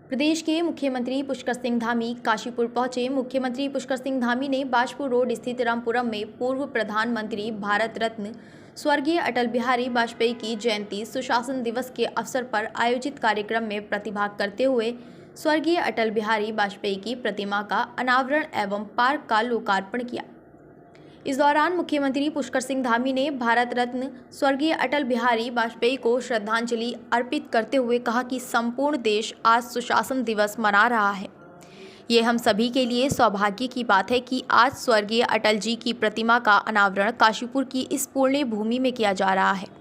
प्रदेश के मुख्यमंत्री पुष्कर सिंह धामी काशीपुर पहुंचे। मुख्यमंत्री पुष्कर सिंह धामी ने बाजपुर रोड स्थित रामपुरम में पूर्व प्रधानमंत्री भारत रत्न स्वर्गीय अटल बिहारी वाजपेयी की जयंती सुशासन दिवस के अवसर पर आयोजित कार्यक्रम में प्रतिभाग करते हुए स्वर्गीय अटल बिहारी वाजपेयी की प्रतिमा का अनावरण एवं पार्क का लोकार्पण किया। इस दौरान मुख्यमंत्री पुष्कर सिंह धामी ने भारत रत्न स्वर्गीय अटल बिहारी वाजपेयी को श्रद्धांजलि अर्पित करते हुए कहा कि संपूर्ण देश आज सुशासन दिवस मना रहा है। ये हम सभी के लिए सौभाग्य की बात है कि आज स्वर्गीय अटल जी की प्रतिमा का अनावरण काशीपुर की इस पुण्य भूमि में किया जा रहा है।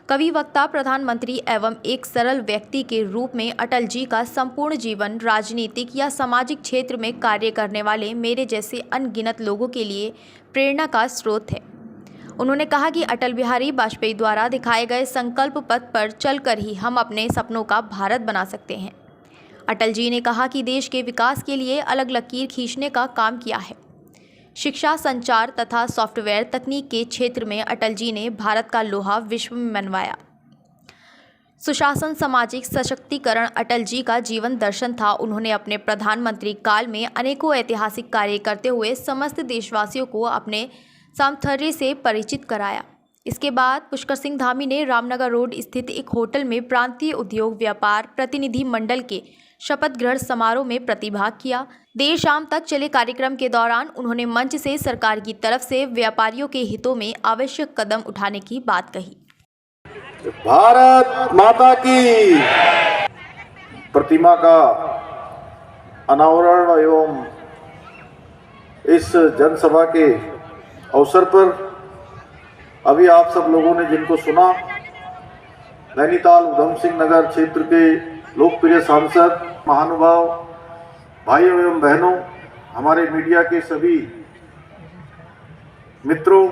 कवि, वक्ता, प्रधानमंत्री एवं एक सरल व्यक्ति के रूप में अटल जी का संपूर्ण जीवन राजनीतिक या सामाजिक क्षेत्र में कार्य करने वाले मेरे जैसे अनगिनत लोगों के लिए प्रेरणा का स्रोत है। उन्होंने कहा कि अटल बिहारी वाजपेयी द्वारा दिखाए गए संकल्प पथ पर चलकर ही हम अपने सपनों का भारत बना सकते हैं। अटल जी ने कहा कि देश के विकास के लिए अलग लकीर खींचने का काम किया है। शिक्षा, संचार तथा सॉफ्टवेयर तकनीक के क्षेत्र में अटल जी ने भारत का लोहा विश्व में मनवाया। सुशासन, सामाजिक सशक्तिकरण अटल जी का जीवन दर्शन था। उन्होंने अपने प्रधानमंत्री काल में अनेकों ऐतिहासिक कार्य करते हुए समस्त देशवासियों को अपने सामर्थ्य से परिचित कराया। इसके बाद पुष्कर सिंह धामी ने रामनगर रोड स्थित एक होटल में प्रांतीय उद्योग व्यापार प्रतिनिधि मंडल के शपथ ग्रहण समारोह में प्रतिभाग किया। देर शाम तक चले कार्यक्रम के दौरान उन्होंने मंच से सरकार की तरफ से व्यापारियों के हितों में आवश्यक कदम उठाने की बात कही। भारत माता की प्रतिमा का अनावरण एवं इस जनसभा के अवसर पर अभी आप सब लोगों ने जिनको सुना, नैनीताल उधम सिंह नगर क्षेत्र के लोकप्रिय सांसद, महानुभाव, भाइयों एवं बहनों, हमारे मीडिया के सभी मित्रों,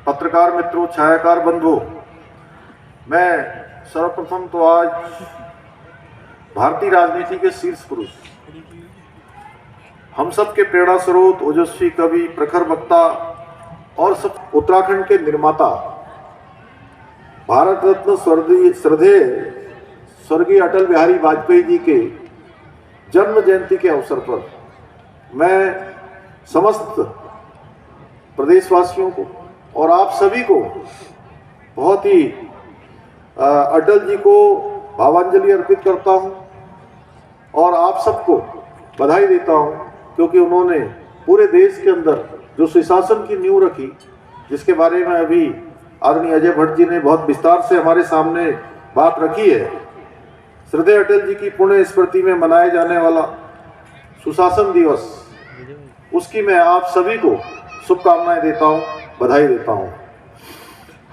पत्रकार मित्रों, छायाकार बंधुओं, मैं सर्वप्रथम तो आज भारतीय राजनीति के शीर्ष पुरुष, हम सब के प्रेरणा स्रोत, ओजस्वी कवि, प्रखर वक्ता और सब उत्तराखंड के निर्माता भारत रत्न स्वर्गीय अटल बिहारी वाजपेयी जी के जन्म जयंती के अवसर पर मैं समस्त प्रदेशवासियों को और आप सभी को बहुत ही अटल जी को भावांजलि अर्पित करता हूं और आप सबको बधाई देता हूं, क्योंकि उन्होंने पूरे देश के अंदर जो सुशासन की नींव रखी, जिसके बारे में अभी आदरणीय अजय भट्ट जी ने बहुत विस्तार से हमारे सामने बात रखी है। श्रद्धेय अटल जी की पुण्य स्मृति में मनाए जाने वाला सुशासन दिवस, उसकी मैं आप सभी को शुभकामनाएं देता हूं, बधाई देता हूं।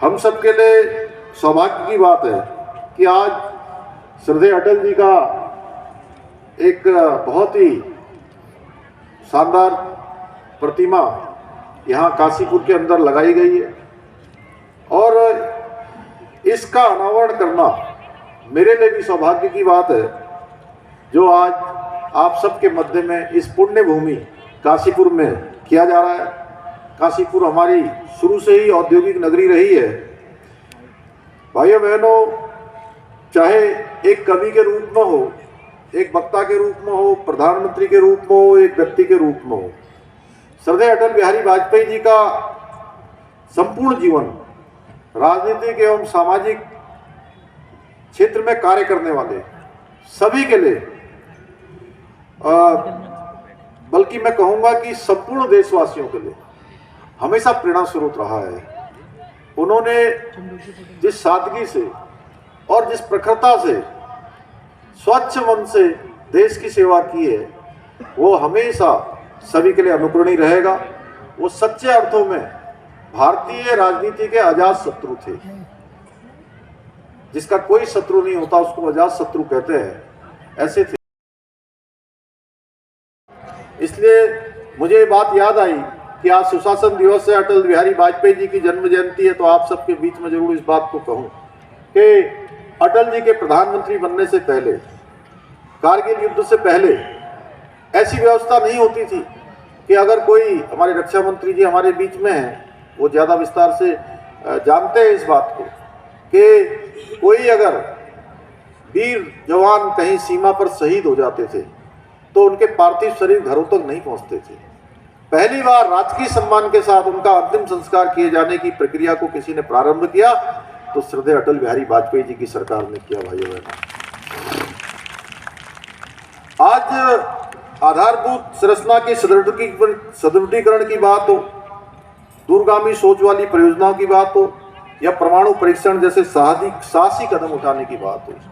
हम सबके लिए सौभाग्य की बात है कि आज श्रद्धेय अटल जी का एक बहुत ही शानदार प्रतिमा यहाँ काशीपुर के अंदर लगाई गई है और इसका अनावरण करना मेरे लिए भी सौभाग्य की बात है, जो आज आप सबके मध्य में इस पुण्य भूमि काशीपुर में किया जा रहा है। काशीपुर हमारी शुरू से ही औद्योगिक नगरी रही है। भाइयों बहनों, चाहे एक कवि के रूप में हो, एक वक्ता के रूप में हो, प्रधानमंत्री के रूप में हो, एक व्यक्ति के रूप में हो, श्रद्धेय अटल बिहारी वाजपेयी जी का संपूर्ण जीवन राजनीतिक एवं सामाजिक क्षेत्र में कार्य करने वाले सभी के लिए, बल्कि मैं कहूंगा कि संपूर्ण देशवासियों के लिए हमेशा प्रेरणा स्रोत रहा है। उन्होंने जिस सादगी से और जिस प्रखरता से स्वच्छ मन से देश की सेवा की है, वो हमेशा सभी के लिए अनुकरणीय रहेगा। वो सच्चे अर्थों में भारतीय राजनीति के अजात शत्रु थे। जिसका कोई शत्रु नहीं होता उसको अजात शत्रु कहते हैं, ऐसे थे। इसलिए मुझे ये बात याद आई कि आज सुशासन दिवस है, अटल बिहारी वाजपेयी जी की जन्म जयंती है, तो आप सबके बीच में जरूर इस बात को कहूं कि अटल जी के प्रधानमंत्री बनने से पहले, कारगिल युद्ध से पहले ऐसी व्यवस्था नहीं होती थी कि अगर कोई, हमारे रक्षा मंत्री जी हमारे बीच में हैं, वो ज़्यादा विस्तार से जानते हैं इस बात को, कि कोई अगर वीर जवान कहीं सीमा पर शहीद हो जाते थे तो उनके पार्थिव शरीर घरों तक नहीं पहुंचते थे। पहली बार राजकीय सम्मान के साथ उनका अंतिम संस्कार किए जाने की प्रक्रिया को किसी ने प्रारंभ किया तो श्रद्धेय अटल बिहारी वाजपेयी जी की सरकार ने किया। भाइयों बहनों, आज आधारभूत संरचना के सुदृढ़ीकरण की बात हो, दूरगामी सोच वाली परियोजनाओं की बात हो या परमाणु परीक्षण जैसे साहसी कदम उठाने की बात हो,